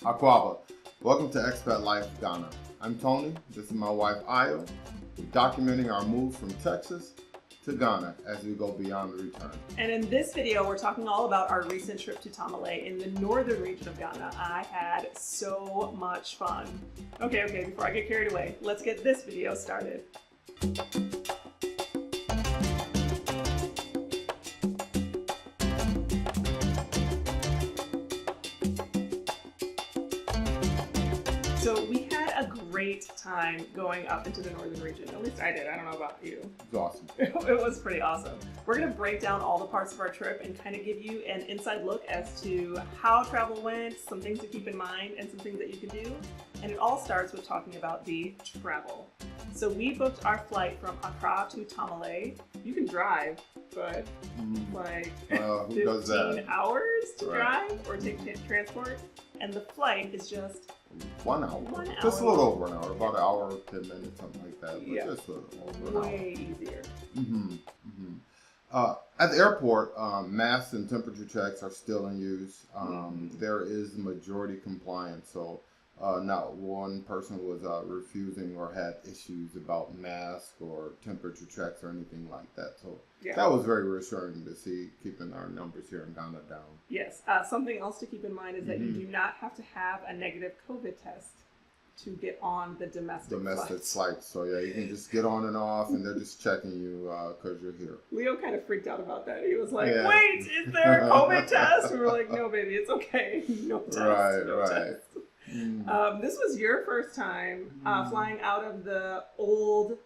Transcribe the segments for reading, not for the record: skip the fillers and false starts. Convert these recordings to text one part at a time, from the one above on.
Aquaba. Welcome to Expat Life Ghana. I'm Tony. This is my wife Ayo. We're documenting our move from Texas to Ghana as we go beyond the return. And in this video, we're talking all about our recent trip to Tamale in the northern region of Ghana. I had so much fun. Okay, before I get carried away, let's get this video started. So we had a great time going up into the northern region. At least I did. I don't know about you. It was awesome. It was pretty awesome. We're going to break down all the parts of our trip and kind of give you an inside look as to how travel went, some things to keep in mind, and some things that you can do. And it all starts with talking about the travel. So we booked our flight from Accra to Tamale. You can drive, but like 15 hours to drive or take transport. And the flight is just 1 hour. 1 hour. Just a little over an hour, about an hour, 10 minutes, something like that. But Yeah. just a little over an hour. Way easier. At the airport, mask and temperature checks are still in use. There is majority compliance, so not one person was refusing or had issues about mask or temperature checks or anything like that. So that was very reassuring to see, keeping our numbers here in Ghana down. Yes. Something else to keep in mind is that you do not have to have a negative COVID test to get on the domestic flights. So yeah, you can just get on and off, and they're just checking you because you're here. Leo kind of freaked out about that. He was like, "Wait, is there a COVID test?" We were like, "No, baby, it's okay. No test. No test." This was your first time flying out of the old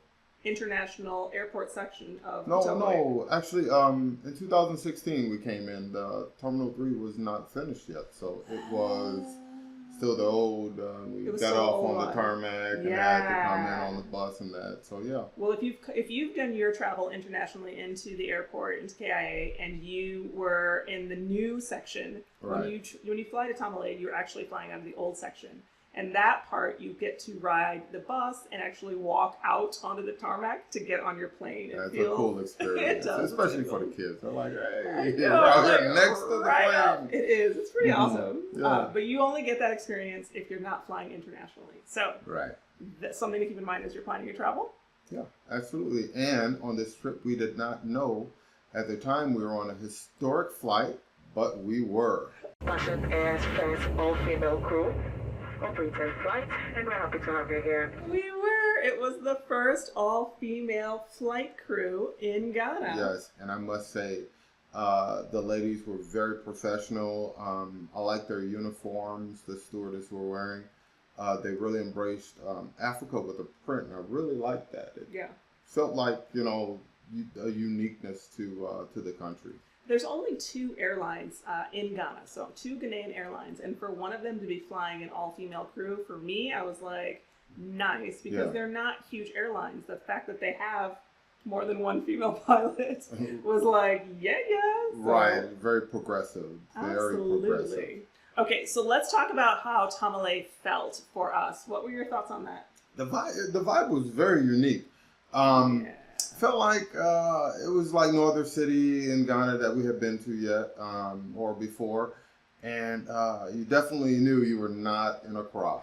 international airport section of Tamale. No, actually, in 2016 we came in. The Terminal 3 was not finished yet, so it was still the old. We got off on the tarmac and had to come in on the bus and that. So yeah. Well, if you've done your travel internationally into the airport, into KIA, and you were in the new section, when you fly to Tamale, you're actually flying out of the old section. And that part, you get to ride the bus and actually walk out onto the tarmac to get on your plane. That's a cool experience, especially for the kids. They're like, hey, we're out here next to the plane. It is. It's pretty awesome. Yeah. But you only get that experience if you're not flying internationally. So that's something to keep in mind as you're planning your travel. Yeah, absolutely. And on this trip, we did not know at the time we were on a historic flight, but we were. Fashion Air's first all-female crew. Operator flight, and we're happy to have you here. We were. It was the first all-female flight crew in Ghana. Yes, and I must say, the ladies were very professional. I like their uniforms the stewardess were wearing. They really embraced Africa with a print, and I really liked that. It felt like, a uniqueness to the country. There's only 2 airlines in Ghana, so 2 Ghanaian airlines, and for one of them to be flying an all-female crew, for me, I was like, nice, because they're not huge airlines. The fact that they have more than one female pilot was like, So, right, very progressive. Absolutely. Very progressive. Okay, so let's talk about how Tamale felt for us. What were your thoughts on that? The vibe was very unique. Felt like it was like no other city in Ghana that we had been to yet or before, and you definitely knew you were not in Accra.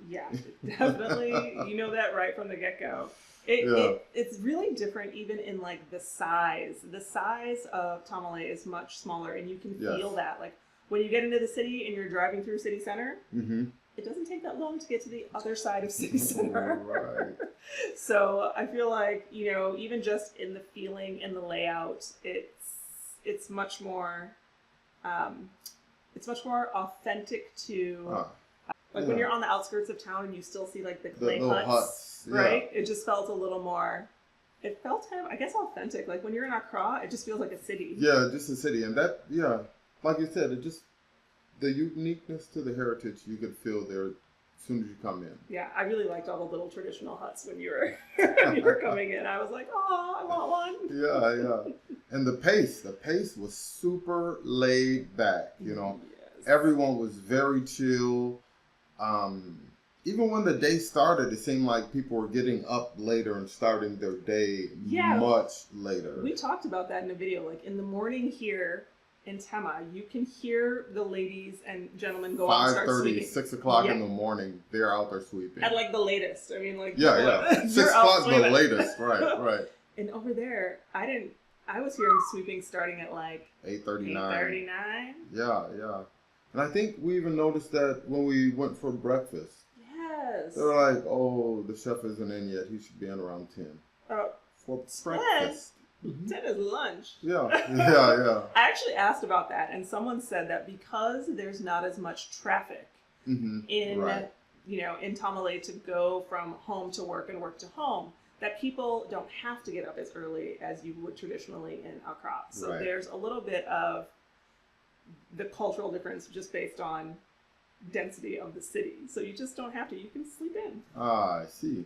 Yeah, definitely. You know that right from the get-go. It's really different even in like the size. The size of Tamale is much smaller, and you can feel that. Like when you get into the city and you're driving through city center, it doesn't take that long to get to the other side of city center. Right. So I feel like, even just in the feeling and the layout, it's much more authentic to when you're on the outskirts of town and you still see like the clay huts, right? It just felt a little more. It felt kind of, I guess, authentic. Like when you're in Accra, it just feels like a city. Yeah, just a city, and that like you said, it just the uniqueness to the heritage you could feel there as soon as you come in. Yeah, I really liked all the little traditional huts when you were coming in. I was like, oh, I want one. Yeah. And the pace was super laid back. Everyone was very chill. Even when the day started, it seemed like people were getting up later and starting their day much later. We talked about that in a video. Like in the morning here, in Tema, you can hear the ladies and gentlemen go out and start 5:30, sweeping. 6 o'clock Yeah. in the morning, they're out there sweeping. At like the latest. I mean, like Yeah. 6 you're out o'clock the sweeping. latest, right. And over there, I was hearing sweeping starting at like 8:39. 8:39. Yeah. And I think we even noticed that when we went for breakfast. Yes. They were like, oh, the chef isn't in yet. He should be in around 10. For 10? breakfast. 10 is lunch. Yeah. I actually asked about that, and someone said that because there's not as much traffic in Right. in Tamale to go from home to work and work to home, that people don't have to get up as early as you would traditionally in Accra. So Right. there's a little bit of the cultural difference just based on density of the city. So you just don't have to. You can sleep in. I see.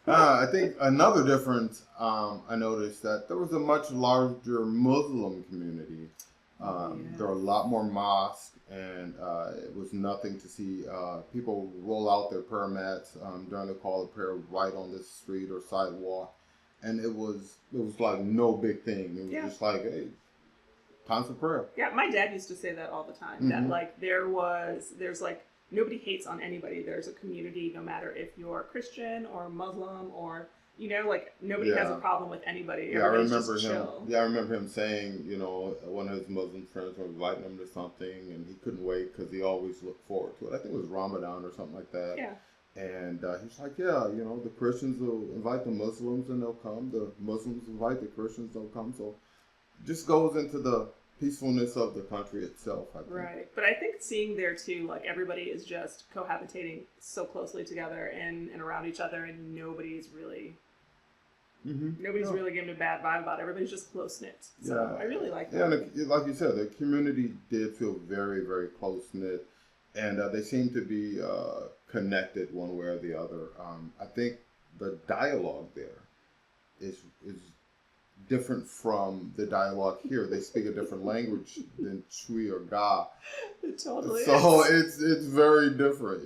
I think another difference I noticed that there was a much larger Muslim community. There were a lot more mosques, and it was nothing to see people roll out their prayer mats during the call of prayer right on the street or sidewalk, and it was like no big thing. It was just like, hey, time for prayer. Yeah, my dad used to say that all the time. That like there's like nobody hates on anybody. There's a community, no matter if you're Christian or Muslim or like nobody has a problem with anybody. Yeah, I Everybody's remember just him. chill. Yeah, I remember him saying, one of his Muslim friends was inviting him to something, and he couldn't wait because he always looked forward to it. I think it was Ramadan or something like that. Yeah. And he's like, the Christians will invite the Muslims and they'll come. The Muslims invite the Christians, they'll come. So it just goes into the peacefulness of the country itself, I think. Right. But I think seeing there too, like everybody is just cohabitating so closely together and around each other, and nobody's really giving a bad vibe about it. Everybody's just close knit. So I really like that. Yeah, and like you said, the community did feel very, very close knit, and they seem to be connected one way or the other. I think the dialogue there is different from the dialogue here. They speak a different language than Chui or Ga. It totally So is. it's very different,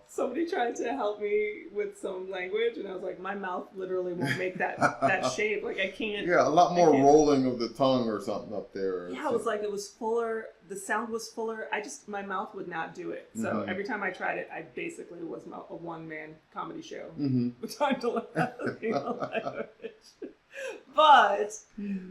Somebody tried to help me with some language, and I was like, my mouth literally won't make that shape. Like I can't. Yeah, a lot more rolling of the tongue or something up there. Yeah, it was like it was fuller. The sound was fuller. My mouth would not do it. So every time I tried it, I basically was a one-man comedy show. Trying to learn how to speak the language. But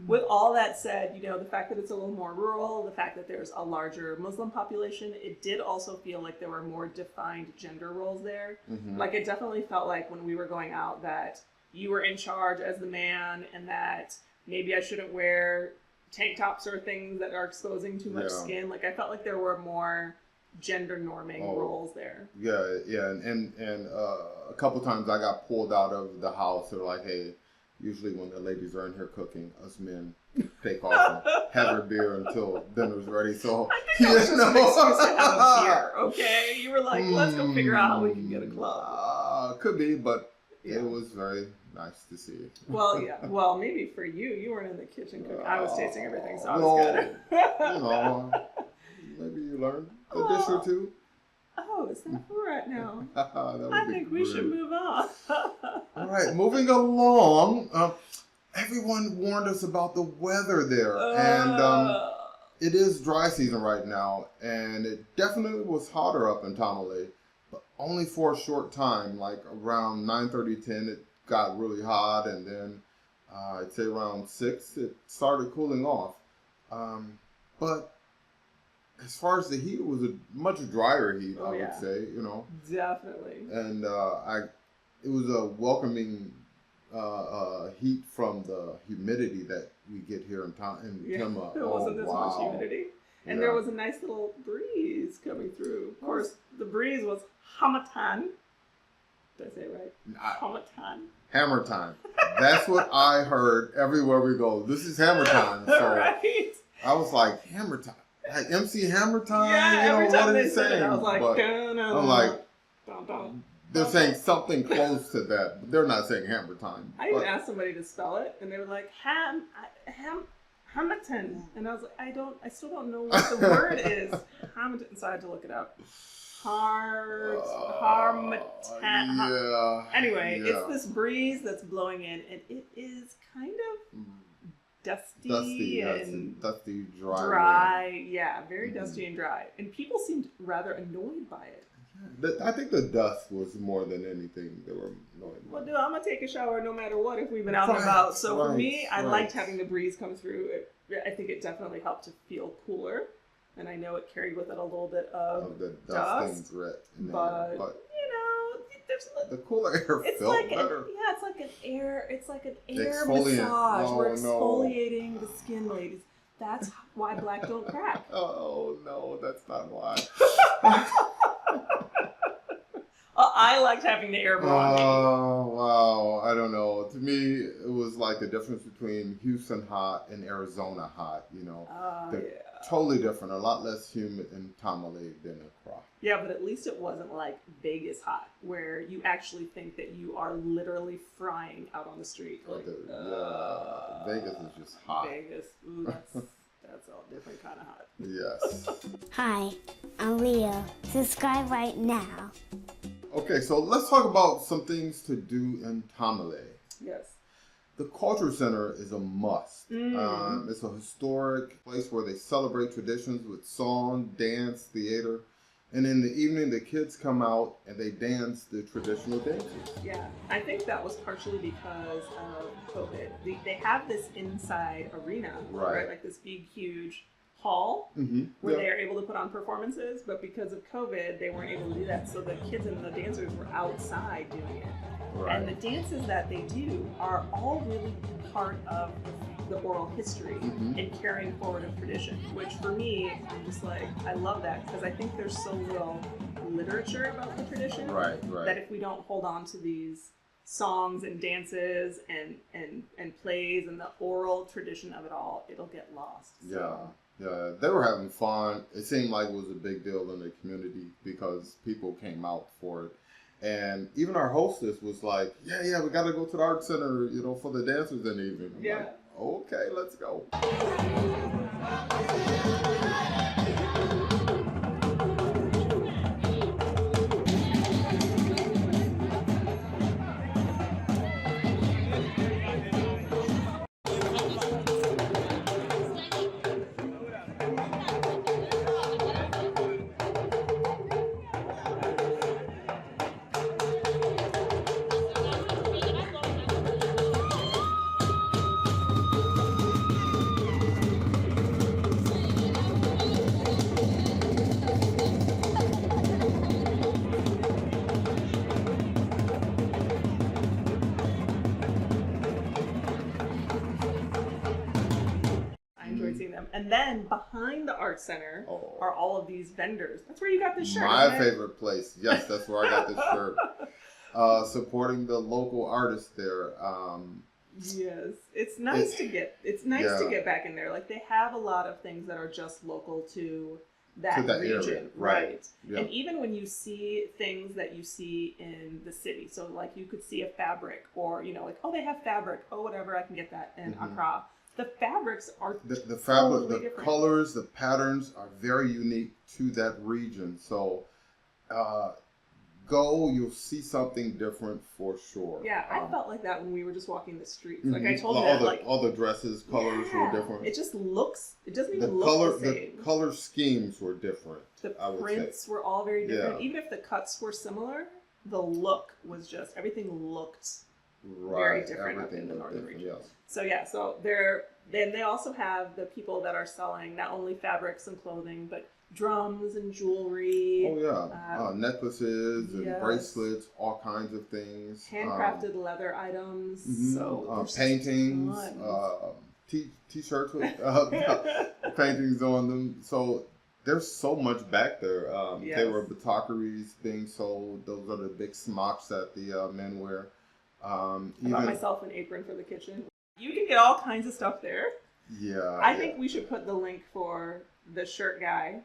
with all that said, the fact that it's a little more rural, the fact that there's a larger Muslim population, it did also feel like there were more defined gender roles there. Like it definitely felt like when we were going out that you were in charge as the man, and that maybe I shouldn't wear tank tops or things that are exposing too much skin. Like I felt like there were more gender norming roles there. Yeah, and a couple times I got pulled out of the house. They're like, hey, usually when the ladies are in here cooking, us men take off and have our beer until dinner's ready. So I think that was just an excuse to have a beer, okay? You were like, let's go figure out how we can get a club. Could be, but it was very nice to see. Well, yeah. Well, maybe for you. You weren't in the kitchen cooking. I was tasting everything, so I was good. Maybe you learned a dish or two. Oh, is that right now? I think we should move on. All right, moving along. Everyone warned us about the weather there, and it is dry season right now, and it definitely was hotter up in Tamale, but only for a short time. Like around 9:30, 10, it got really hot, and then I'd say around 6, it started cooling off. But as far as the heat, it was a much drier heat, I would say, Definitely. And it was a welcoming heat from the humidity that we get here in Tema. There wasn't this much humidity. And there was a nice little breeze coming through. Of course, the breeze was Hamatan. Did I say it right? Hamatan. Hammer time. That's what I heard everywhere we go. This is hammer time. So right. I was like, hammer time. Like MC Hammer time? Yeah, every time what they are they said saying? it, I was like, I'm like, they're saying something close to that, but they're not saying hammer time. I even asked somebody to spell it, and they were like, Hamilton. And I was like, I still don't know what the word is. Hamilton. So I had to look it up. Harmatan. Yeah. Anyway, it's this breeze that's blowing in, and it is kind of dusty yes, and dusty, dry. dry. Yeah, very dusty and dry. And people seemed rather annoyed by it. I think the dust was more than anything they were annoyed by. Well, dude, I'm gonna take a shower no matter what if we've been out and about. So for me, I liked having the breeze come through. I think it definitely helped to feel cooler, and I know it carried with it a little bit of the dust and grit in but there. But you know, there's the cooler air it's felt like better. it's like an air Exfoliant. massage. Oh, We're no. exfoliating the skin, ladies. That's why black don't crack. Oh no, that's not why. I liked having the air blow on me. Oh wow, I don't know. To me, it was like the difference between Houston hot and Arizona hot. You know, they're totally different. A lot less humid in Tamale than Accra. Yeah, but at least it wasn't like Vegas hot, where you actually think that you are literally frying out on the street. Like, Vegas is just hot. Vegas, ooh, that's a different kind of hot. Yes. Hi, I'm Leo. Subscribe right now. Okay, so let's talk about some things to do in Tamale. Yes. The Culture Center is a must. It's a historic place where they celebrate traditions with song, dance, theater. And in the evening, the kids come out and they dance the traditional dances. Yeah, I think that was partially because of COVID. They have this inside arena, right? Like this big, huge hall where they are able to put on performances. But because of COVID, they weren't able to do that. So the kids and the dancers were outside doing it. Right. And the dances that they do are all really part of the oral history and carrying forward of tradition, which for me, I'm just like, I love that because I think there's so little literature about the tradition that if we don't hold on to these songs and dances and plays and the oral tradition of it all, it'll get lost. So. Yeah, they were having fun. It seemed like it was a big deal in the community because people came out for it. And even our hostess was like, yeah, we got to go to the art center, you know, for the dancers in the evening. I'm like, okay, let's go. Seeing them. And then behind the art center are all of these vendors. That's where you got this shirt. My favorite place. Yes, that's where I got this shirt. Supporting the local artists there. Yes, it's nice to get. It's nice to get back in there. Like they have a lot of things that are just local to that region, area. Right? Yeah. And even when you see things that you see in the city, so like you could see a fabric, or you know, like they have fabric, whatever, I can get that in Accra. The fabrics are the fabric, totally the different. colors, the patterns are very unique to that region. So, you'll see something different for sure. Yeah, I felt like that when we were just walking the streets. Like I told you that, all the dresses, colors were different. It just looks. It doesn't even look the same. The color schemes were different. The prints were all very different. Even if the cuts were similar, the look was just everything looked very different up in the northern region. Yes. So then they also have the people that are selling not only fabrics and clothing, but drums and jewelry. Necklaces and bracelets, all kinds of things. Handcrafted leather items. So paintings, t-shirts with paintings on them. So there's so much back there. There were batakeries being sold. Those are the big smocks that the men wear. I bought myself an apron for the kitchen. You can get all kinds of stuff there. Yeah. I think we should put the link for the shirt guy.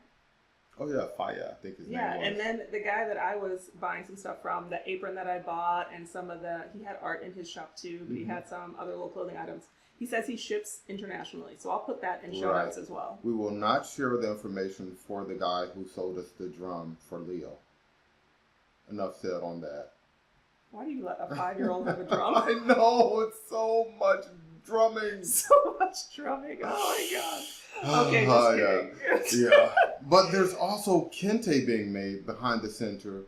Oh yeah, Faya, I think his name was. And then the guy that I was buying some stuff from, the apron that I bought, and he had art in his shop too, but he had some other little clothing items. He says he ships internationally, so I'll put that in show notes as well. We will not share the information for the guy who sold us the drum for Leo. Enough said on that. Why do you let a 5-year-old have a drum? I know, it's so much drumming. So much drumming. Oh my god. Okay, just kidding. Yeah. But there's also kente being made behind the center.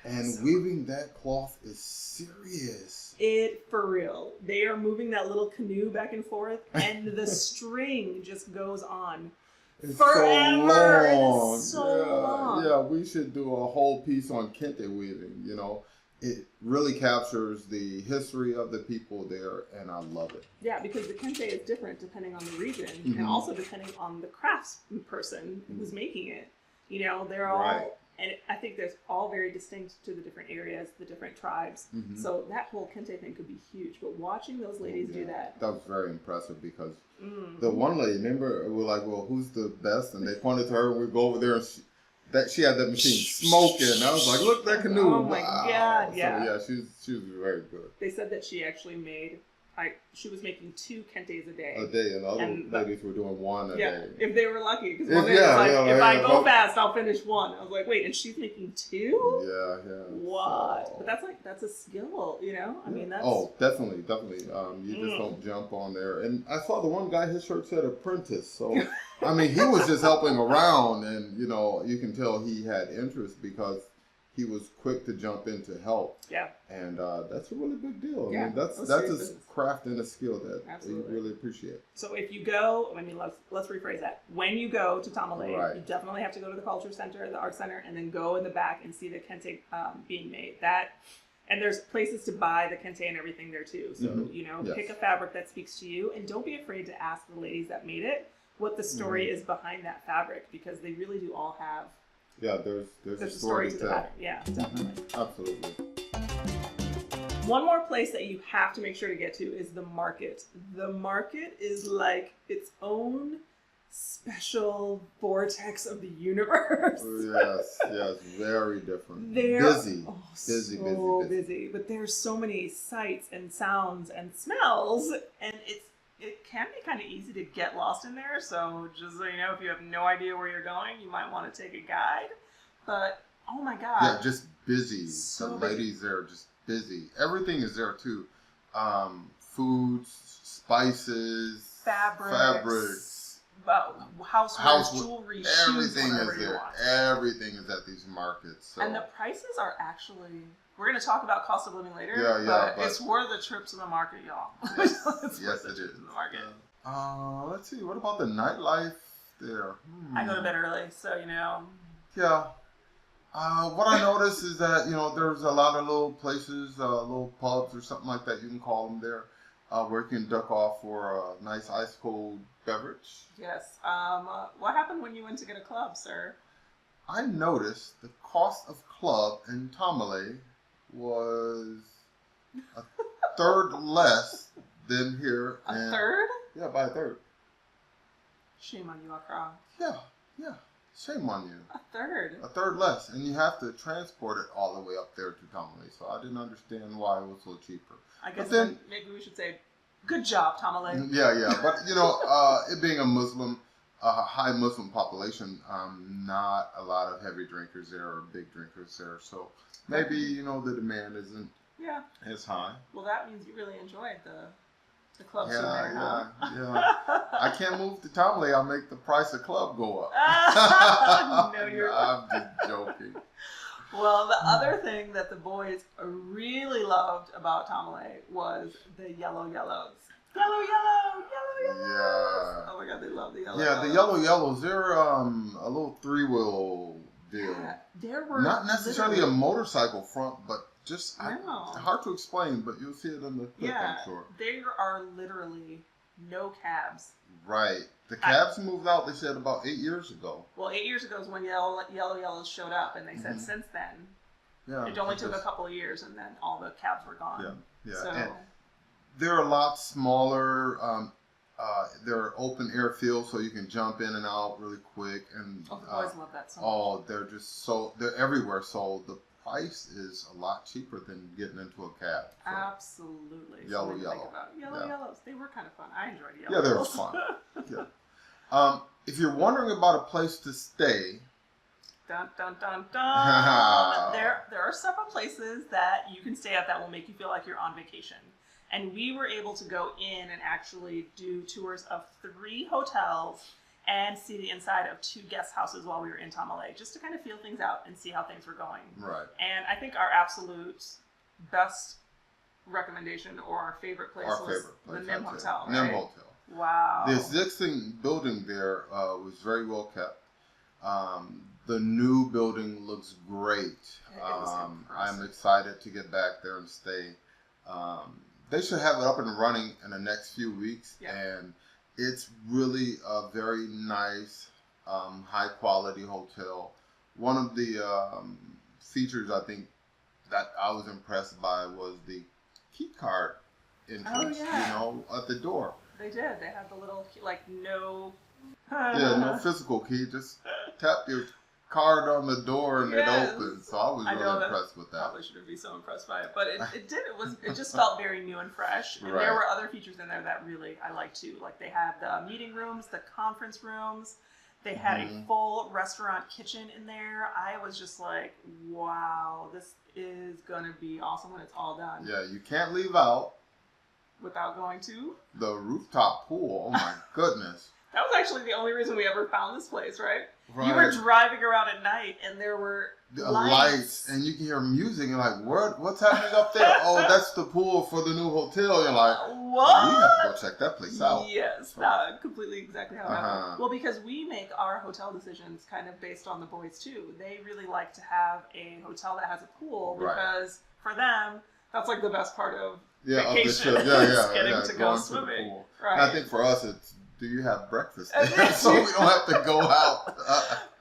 And so weaving that cloth is serious. It for real. They are moving that little canoe back and forth, and the string just goes on It's forever. so long. It is so long. Yeah, we should do a whole piece on kente weaving. You know, it really captures the history of the people there, and I love it. Yeah, because the kente is different depending on the region, Mm-hmm. and also depending on the crafts person who's making it. You know, they're all. Right. And I think there's all very distinct to the different areas, the different tribes. Mm-hmm. So that whole kente thing could be huge. But watching those ladies do that. That was very impressive because the one lady, remember, we were like, well, who's the best? And they pointed to her, and we go over there, and she had that machine smoking. I was like, look, that canoe. Oh my God, yeah. So, she was very good. They said that she actually made, she was making 2 kentes a day. A day, and the other ladies were doing one a day. If they were lucky. Because If- one lady was like, yeah, if yeah, I yeah. go fast, I'll finish 1. I was like, wait, and she's making 2? Yeah. What? So- But that's a skill, you know? I mean, that's... Oh, definitely. You just don't jump on there. And I saw the one guy, his shirt said apprentice. So, I mean, he was just helping around, and, you know, you can tell he had interest because he was quick to jump in to help. Yeah. And that's a really big deal. Yeah, I mean, that's serious a craft and a skill that Absolutely. we really appreciate. So if you go, I mean, let's rephrase that. When you go to Tamale, Right. you definitely have to go to the culture center, the art center, and then go in the back and see the kente being made. And there's places to buy the kente and everything there too. So, you know, Yes. pick a fabric that speaks to you, and don't be afraid to ask the ladies that made it what the story is behind that fabric, because they really do all have. Yeah, there's a story to the tell. pattern. Yeah, definitely. Absolutely. One more place that you have to make sure to get to is the market. The market is like its own special vortex of the universe. Yes, very different. They're Busy. so busy. But there's so many sights and sounds and smells, and it can be kind of easy to get lost in there. So just so you know, if you have no idea where you're going, you might want to take a guide. But oh my God, Yeah, just busy. So the busy. ladies there are just busy. Everything is there too. Foods, spices, fabrics, housewares, jewelry, shoes, everything whatever is you there. want. Everything is at these markets. So. And the prices are actually. We're going to talk about cost of living later, but it's worth the trip to the market, y'all. Yes, It's yes, worth it the trip is. to the market. Let's see. What about the nightlife there? I go to bed early, so you know. Yeah. What I noticed is that, you know, there's a lot of little places, little pubs or something like that, you can call them there, where you can duck off for a nice ice cold beverage. Yes. What happened when you went to get a club, sir? I noticed the cost of club in Tamale was a third less than here. A third? Yeah, by a third. Shame on you, Accra. Yeah. Shame on you. A third? A third less, and you have to transport it all the way up there to Tamale. So I didn't understand why it was so cheaper. I guess then, maybe we should say, good job, Tamale. Yeah. But, you know, it being a high Muslim population, not a lot of heavy drinkers there or big drinkers there. So maybe, you know, the demand isn't as high. Well, that means you really enjoyed the club scene there, huh? Yeah. I can't move to Tamale. I'll make the price of club go up. No, you're I'm just joking. Well, the other thing that the boys really loved about Tamale was the yellow yellows. Yellow. Yeah. Oh my God, they love the yellow. Yeah, the yellows. They're a little 3-wheel deal. Yeah, there were Not necessarily a motorcycle front, but just No. hard to explain. But you'll see it in the clip, I'm sure. There are literally no cabs. Right. The cabs moved out. They said about 8 years ago. Well, 8 years ago is when yellows showed up, and they said since then it only took a couple of years, and then all the cabs were gone. Yeah. So, And they're a lot smaller. They're open air fields, so you can jump in and out really quick. And the boys love that so much. oh, they're everywhere. So the price is a lot cheaper than getting into a cab. So. Absolutely. Yellow. Yellows. They were kind of fun. I enjoyed yellows. Yeah, they were fun. Yeah. If you're wondering about a place to stay, dun dun dun dun. There are several places that you can stay at that will make you feel like you're on vacation. and we were able to go in and actually do tours of 3 hotels and see the inside of 2 guest houses while we were in Tamale, just to kind of feel things out and see how things were going. Right. And I think our absolute best recommendation or our favorite place was the Nim Hotel. Nim right? Hotel. Wow. The existing building there was very well kept. The new building looks great. I'm excited to get back there and stay. They should have it up and running in the next few weeks, and it's really a very nice, high quality hotel. One of the features I think that I was impressed by was the key card entrance, at the door. They did. They had the little, no... no physical key. Just tap your card on the door and it opens. So I was really impressed with that. Probably shouldn't be so impressed by it, but it did. It just felt very new and fresh. And there were other features in there that really I liked too. Like they had the meeting rooms, the conference rooms. They had a full restaurant kitchen in there. I was just like, wow, this is gonna be awesome when it's all done. Yeah, you can't leave out without going to the rooftop pool. Oh my goodness. That was actually the only reason we ever found this place, right? You were driving around at night, and there were lights, and you can hear music. You're like, what's happening up there? Oh, that's the pool for the new hotel. You're like, what? We have to go check that place out. Yes, completely exactly how it happened. Well, because we make our hotel decisions kind of based on the boys too. They really like to have a hotel that has a pool because for them, that's like the best part of vacation. Of the trip. Getting to go swimming. Right. I think for us, it's do you have breakfast there? So we don't have to go out.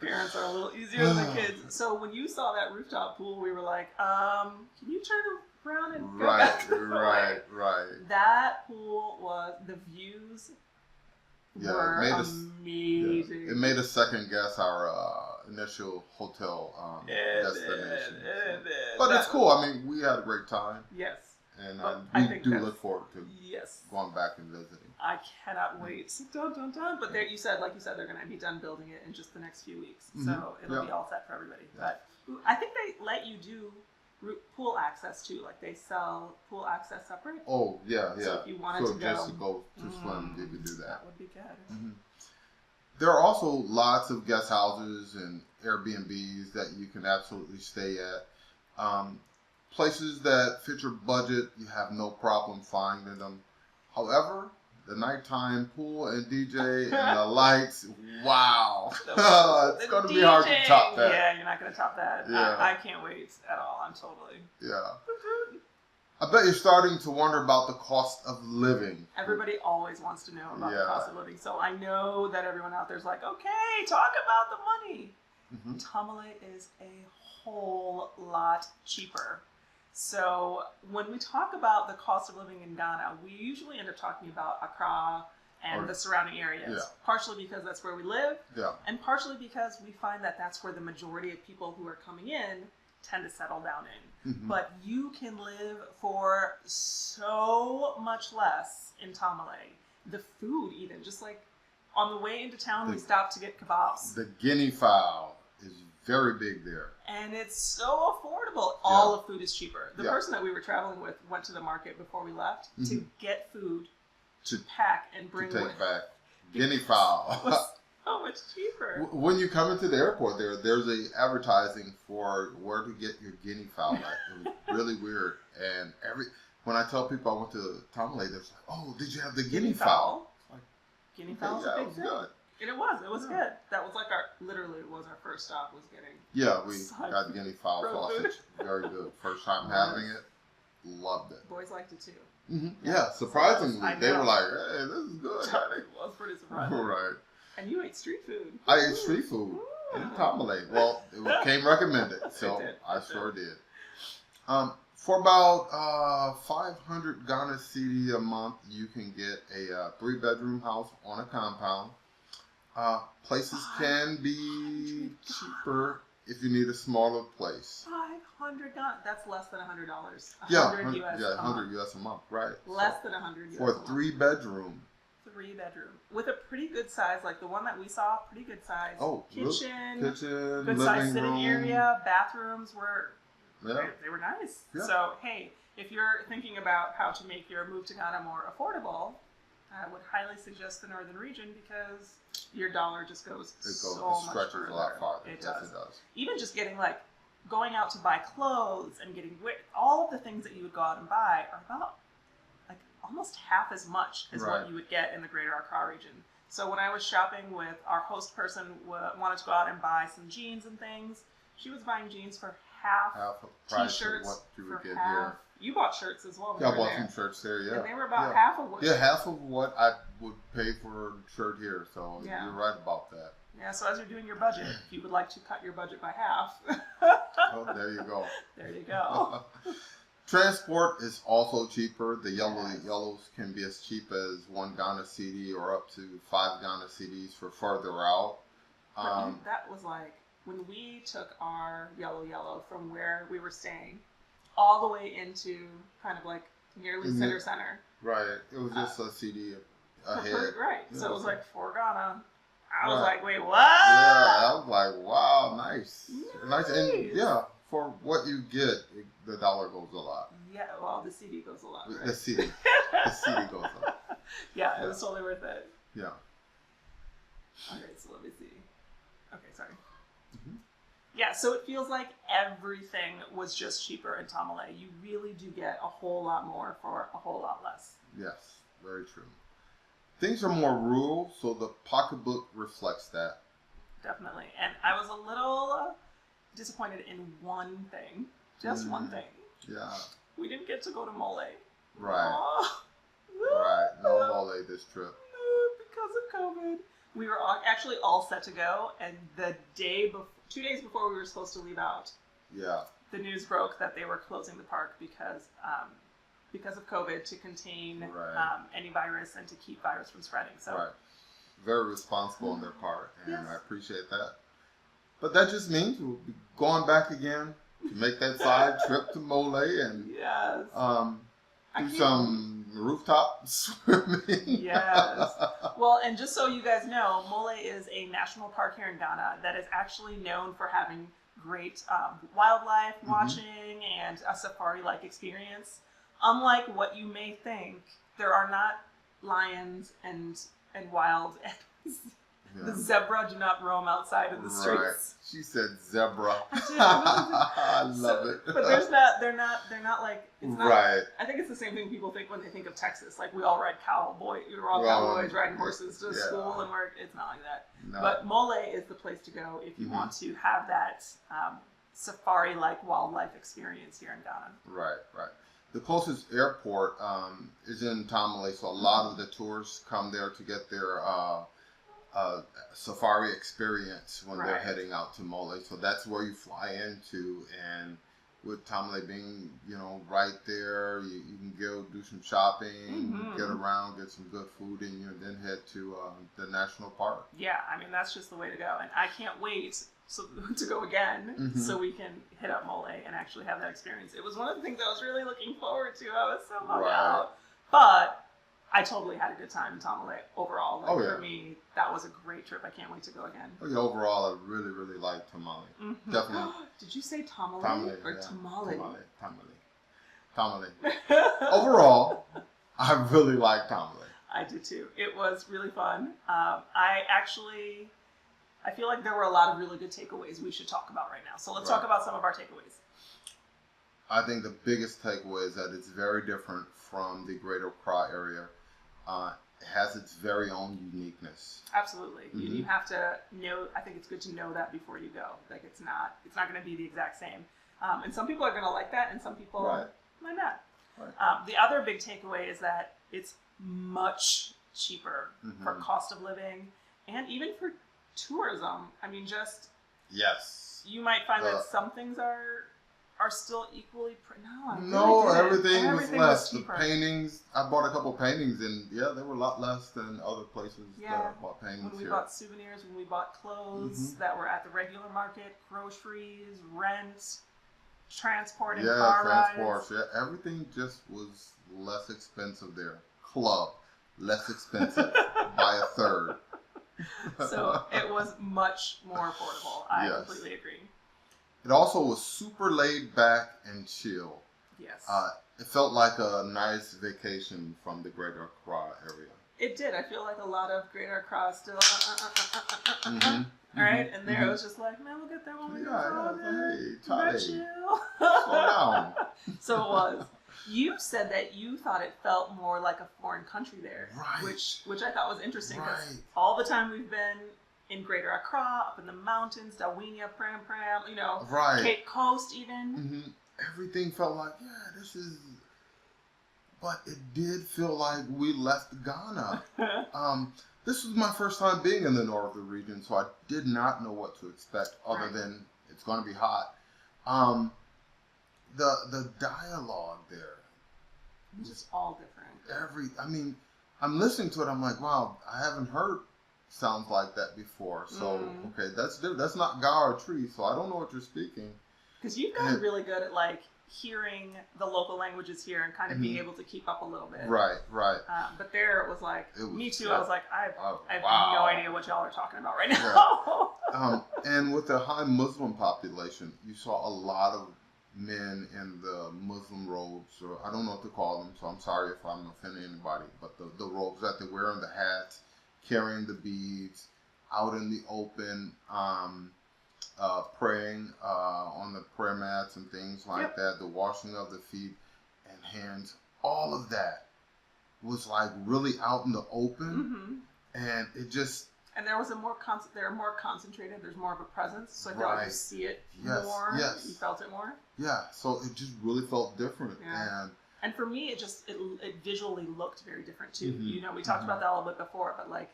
Parents are a little easier than the kids. So when you saw that rooftop pool, we were like, can you turn around and go back to the Right. That pool was, the views were amazing. It made us second guess our initial hotel destination. It did. But it's cool. I mean, we had a great time. Yes. And we do look forward to going back and visiting. I cannot wait. Dun, dun, dun. But like you said, they're going to be done building it in just the next few weeks. So it'll be all set for everybody. Yeah. But I think they let you do pool access too. Like they sell pool access separate. Oh, yeah. So if you wanted to just to go to swim, you could do that. That would be good. Mm-hmm. There are also lots of guest houses and Airbnbs that you can absolutely stay at. Places that fit your budget, you have no problem finding them. However, the nighttime pool and DJ and the lights, wow. It's going to be hard to top that. Yeah, you're not going to top that. Yeah. I can't wait at all. I'm totally. Yeah. I bet you're starting to wonder about the cost of living. Everybody always wants to know about the cost of living. So I know that everyone out there's like, okay, talk about the money. Mm-hmm. Tamale is a whole lot cheaper. So when we talk about the cost of living in Ghana, we usually end up talking about Accra and the surrounding areas, partially because that's where we live, and partially because we find that that's where the majority of people who are coming in tend to settle down in. Mm-hmm. But you can live for so much less in Tamale. The food even, just like on the way into town, we stopped to get kebabs. The guinea fowl is very big there. And it's so affordable. All the food is cheaper. The person that we were traveling with went to the market before we left to get food to pack and bring to take back. Guinea fowl. It was so much cheaper. When you come into the airport, there's a advertising for where to get your guinea fowl. It was really weird. And when I tell people I went to Tamale, they're like, "Oh, did you have the guinea fowl?" Like, guinea fowl's a big thing. Good. And it was good. That was like it was our first stop was getting. Yeah, we got the guinea fowl sausage. Very good. First time having it, loved it. Boys liked it too. Mm-hmm. Yeah, surprisingly, they were like, "Hey, this is good." It was pretty surprising. Right. And you ate street food. I ate street food in Tamale. Well, it came recommended, so I sure did. For about 500 Ghana cedi a month, you can get a 3-bedroom house on a compound. Places can be cheaper if you need a smaller place. 500 Ghana, that's less than $100. 100 US a month, right? Less than 100 US for a 3-bedroom. 3-bedroom with a pretty good size, like the one that we saw, pretty good size. Oh, kitchen, good size sitting area, bathrooms were Yeah. They were nice. Yeah. So, hey, if you're thinking about how to make your move to Ghana more affordable, I would highly suggest the northern region because your dollar just goes It so much stretches further. a lot farther. It Yes, does. it does. Even just getting going out to buy clothes and getting all of the things that you would go out and buy are about almost half as much as Right. what you would get in the greater Accra region. So when I was shopping with our host person, wanted to go out and buy some jeans and things. She was buying jeans for half Half of the price of t-shirts what you would for get half. here. You bought shirts as well. When Yeah, I you were bought there. some shirts there, yeah. And they were about yeah. half of what. Yeah, half of what I would pay for a shirt here. So Yeah. you're right about that. Yeah, so as you're doing your budget, if you would like to cut your budget by half, Oh, there you go. there you go. Transport is also cheaper. The Yes. yellows can be as cheap as 1 Ghana cedi or up to 5 Ghana cedis for further out. That was when we took our yellow from where we were staying all the way into kind of nearly Mhm. center. Right. It was just a cedi ahead. Right. Yeah. So it was 4 Ghana. I was Right. wait, what? Yeah, I was like, wow, nice. Nice. And yeah, for what you get, the dollar goes a lot. Yeah, well, the CD goes a lot, right? The cedi goes a lot. Yeah, it was totally worth it. Yeah. Okay, so let me see. Okay, sorry. Mhm. Yeah, so it feels like everything was just cheaper in Tamale. You really do get a whole lot more for a whole lot less. Yes, very true. Things are more rural, so the pocketbook reflects that. Definitely. And I was a little disappointed in one thing. Just one thing. Yeah, We didn't get to go to Mole. right, Oh. right. No mole this trip. Because of COVID. We were actually all set to go, and the day 2 days before we were supposed to leave out, Yeah, the news broke that they were closing the park because of COVID to contain Right. any virus and to keep virus from spreading. So right. Very responsible on their part, and Yes. I appreciate that. But that just means we'll be going back again to make that side trip to Mole and yes, do can't- some rooftop swimming. Yes. Well, and just so you guys know, Mole is a national park here in Ghana that is actually known for having great wildlife watching and a safari-like experience. Unlike what you may think, there are not lions and wild animals. Yeah. The zebra do not roam outside in the streets. Right. She said zebra. I did. I love it. But they're not like, it's not, Right. I think it's the same thing people think when they think of Texas. Like we all ride we're all Well, cowboys riding horses to yeah. school and work. It's not like that. No. But Mole is the place to go if you Mhm. want to have that safari-like wildlife experience here in Ghana. Right, right. The closest airport is in Tamale, so a lot of the tourists come there to get their safari experience when they're Right. heading out to Mole. So that's where you fly into, and with Tamale being, right there, you can go do some shopping, Mhm. get around, get some good food, and you then head to the national park. Yeah, I mean, that's just the way to go. And I can't wait to go again Mhm. so we can hit up Mole and actually have that experience. It was one of the things I was really looking forward to. I was so bummed Right. out. But I totally had a good time in Tamale overall. Like, Oh, yeah. For me, that was a great trip. I can't wait to go again. Okay, overall, I really, really like Tamale. Mhm. Definitely. Did you say Tamale, Tamale or yeah. Tamale? Tamale. Overall, I really like Tamale. I did too. It was really fun. I feel like there were a lot of really good takeaways we should talk about right now. So let's talk Right. about some of our takeaways. I think the biggest takeaway is that it's very different from the Greater Accra area. It has its very own uniqueness. Absolutely. Mhm. You have to know, I think it's good to know that before you go. Like it's not going to be the exact same. And some people are going to like that and some people Right. might not. Right. The other big takeaway is that it's much cheaper for Mhm. cost of living and even for tourism. I mean, Yes. you might find The- that some things are still equally, no, I really No, didn't. everything was less. The cheaper. paintings, I bought a couple paintings, and yeah, they were a lot less than other places that Yeah. I bought paintings When we here. bought souvenirs, when we bought clothes Mhm. that were at the regular market, groceries, rent, transport and Yeah, car transport. rides. Yeah, everything just was less expensive there. Club, less expensive by a third. So it was much more affordable. I Yes. completely agree. It also was super laid back and chill. Yes. It felt like a nice vacation from the Greater Accra area. It did. I feel like a lot of Greater Accra still, Mhm, right? mhm, And there mhm. it was just like, man, we'll get there when we Yeah, go. hey, Not Charlie, chill. slow down. So it was. You said that you thought it felt more like a foreign country there, Right. which I thought was interesting because Right. all the time we've been in Greater Accra, up in the mountains, Dawinia, Pram, you know, Right. Cape Coast even. Hmm. Everything felt like, this is. But it did feel like we left Ghana. This was my first time being in the northern region, so I did not know what to expect other Right. than it's going to be hot. The dialogue there, It's just all different. I'm listening to it. I'm like, wow, I haven't heard sounds like that before. So okay, that's not Ga or Tree. So I don't know what you're speaking. Because you've gotten really good at like hearing the local languages here and kind of being able to keep up a little bit. Right. But there it was like, me too. I was like, I have wow. no idea what y'all are talking about right now. And with a high Muslim population, you saw a lot of men in the Muslim robes, or I don't know what to call them, so I'm sorry if I'm offending anybody, but the robes that they wear and the hats, carrying the beads, out in the open, praying on the prayer mats and things like that, the washing of the feet and hands, all of that was like really out in the open, and it just... And there was they're more concentrated. There's more of a presence, so I feel like you see it more. Yes. You felt it more. Yeah, so it just really felt different, And for me, it visually looked very different too. You know, we talked about that a little bit before, but like,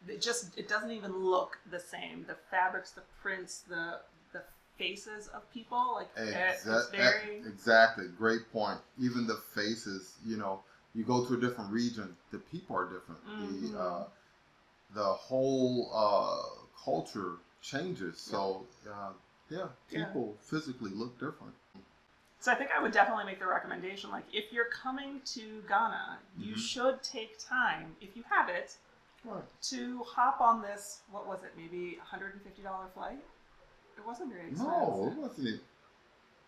it doesn't even look the same. The fabrics, the prints, the faces of people, like it's very... Exactly, great point. Even the faces, you know, you go to a different region, the people are different. The whole culture changes. So people physically look different. So I think I would definitely make the recommendation, like if you're coming to Ghana, you should take time, if you have it, to hop on this, what was it, maybe $150 flight? It wasn't very expensive. No, it wasn't.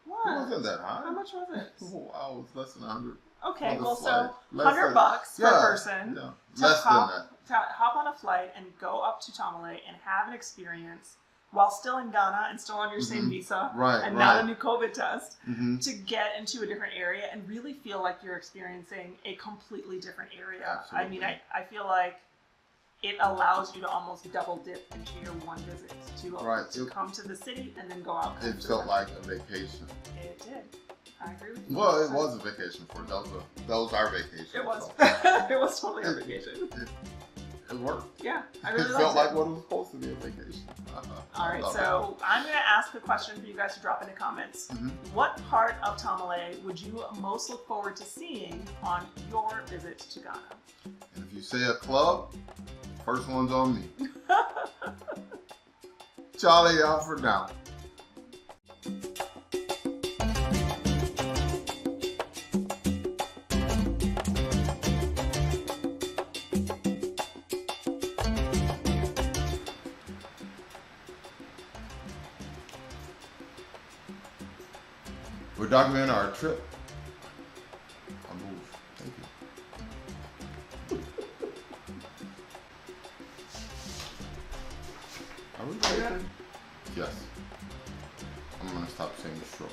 What? It wasn't that high. How much was it? Wow, it was less than 100. Okay, well, flight. so $100 per person less than that. To hop on a flight and go up to Tamale and have an experience while still in Ghana and still on your same visa and not a new COVID test, to get into a different area and really feel like you're experiencing a completely different area. Absolutely. I mean, I feel like it allows you to almost double dip into your one visit to come to the city and then go out. It felt like a vacation. It did. I agree with you. Well, it was a vacation for us. That was our vacation. It was. So. It was totally our vacation. It worked. Yeah, I really It felt like what it was supposed to be, a vacation. All right, so I'm going to ask a question for you guys to drop in the comments. What part of Tamale would you most look forward to seeing on your visit to Ghana? And if you say a club, first one's on me. Charlie, out for now. We're documenting our trip. I'll move. Thank you. Are we ready? Yes. I'm gonna stop saying short.